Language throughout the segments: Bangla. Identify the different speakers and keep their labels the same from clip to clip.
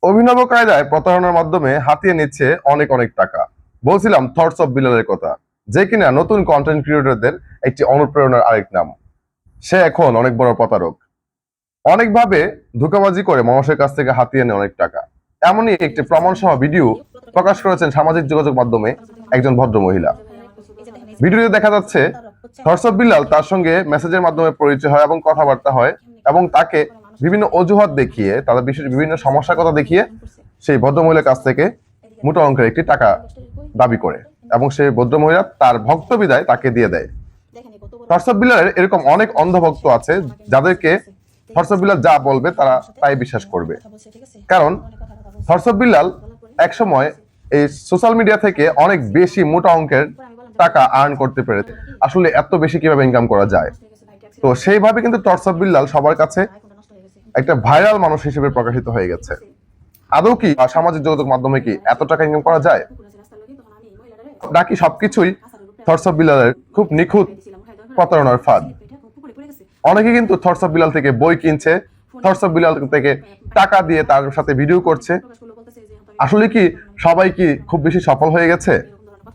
Speaker 1: অভিনব কায়দায় প্রতারণার মাধ্যমে হাতিয়ে নিচ্ছে অনেক অনেক টাকা। বলছিলাম থটস অফ বিলালের কথা, যে কিনা নতুন কন্টেন্ট ক্রিয়েটরদের একটি অনুপ্রেরণার আরেক নাম। সে এখন অনেক বড় প্রতারক, অনেকভাবে ধোঁকাবাজি করে মানুষের কাছ থেকে হাতিয়ে নেয় অনেক টাকা। এমনই একটি প্রমাণ সহ ভিডিও প্রকাশ করেছেন সামাজিক যোগাযোগ মাধ্যমে একজন ভদ্র মহিলা। ভিডিওতে দেখা যাচ্ছে থটস অফ বিল্লাল তার সঙ্গে মেসেজের মাধ্যমে পরিচয় হয় এবং কথাবার্তা হয়, এবং তাকে বিভিন্ন অজুহাত দেখিয়ে, তাদের বিভিন্ন সমস্যার কথা দেখিয়ে সেই ভদ্রমহিলার কাছ থেকে মোটা অঙ্কের একটি টাকা দাবি করে, এবং সেই ভদ্রমহিলা তার ভক্ত বিদায় তাকে দিয়ে দেয়। থটস অফ বিল্লালের এরকম অনেক অন্ধভক্ত আছে, যাদেরকে থটস অফ বিল্লাল যা বলবে তারা তাই বিশ্বাস করবে। কারণ থটস অফ বিল্লাল একসময় এই সোশ্যাল মিডিয়া থেকে অনেক বেশি মোটা অঙ্কের টাকা আর্ন করতে পেরেছে। আসলে এত বেশি কিভাবে ইনকাম করা যায়? তো সেইভাবে কিন্তু থটস অফ বিল্লাল সবার কাছে একটা ভাইরাল মানুষ হিসেবে প্রকাশিত হয়ে গেছে। আদৌ কি সামাজিক যোগাযোগ মাধ্যমে কি এত টাকা ইনকাম করা যায়, নাকি সবকিছুই থটস অফ বিলালের খুব নিখুঁত প্রতারণার ফাঁদ? অনেকে কিন্তু থটস অফ বিলাল থেকে বই কিনছে, থটস অফ বিলাল থেকে টাকা দিয়ে তার সাথে ভিডিও করছে। আসলে কি সবাই কি খুব বেশি সফল হয়ে গেছে,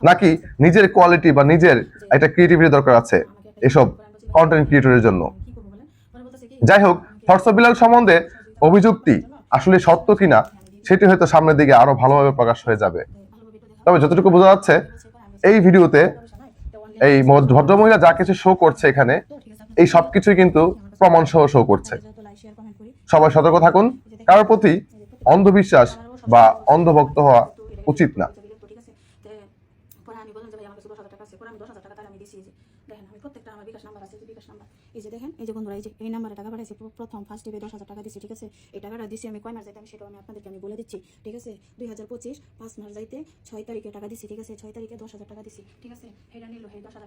Speaker 1: নাকি নিজের কোয়ালিটি বা নিজের একটা ক্রিয়েটিভিটি দরকার আছে এসব কন্টেন্ট ক্রিয়েটরের জন্য? যাই হোক, থটস অফ বিলাল সম্বন্ধে অভিযুক্তি আসলে সত্য কিনা সেটি হয়তো সামনের দিকে আরো ভালোভাবে প্রকাশ হয়ে যাবে। তবে যতটুকু বোঝা যাচ্ছে এই ভিডিওতে এই ভদ্রমহিলা যা কিছু শো করছে এখানে, এই সবকিছুই কিন্তু প্রমাণ সহ শো করছে। সবাই সতর্ক থাকুন, কারোর প্রতি অন্ধবিশ্বাস বা অন্ধভক্ত হওয়া উচিত না।
Speaker 2: পরে আমি বললাম যে ভাই আমার কাছে 10,000 টাকা আছে, পরে আমি 10,000 টাকা তাহলে আমি দিছি। এই যে দেখেন আমি প্রত্যেকটা আমার বিকাশ নাম্বার আছে, যে বিকাশ নাম্বার এই যে দেখেন, এই যে বন্ধুরা এই যে এই নাম্বারে টাকা পাঠাইছি, প্রথম ফার্স্ট স্টেপে 10,000 টাকা দিছি, ঠিক আছে। এই টাকাটা দিছি আমি কয় মাস যাইতে আমি সেটাও আমি আপনাদেরকে আমি বলে দিচ্ছি, ঠিক আছে। 2025 5 মাস যাইতে 6 তারিখে টাকা দিছি, ঠিক আছে। 6 তারিখে 10,000 টাকা দিছি, ঠিক আছে। এটা নিল এই 10,000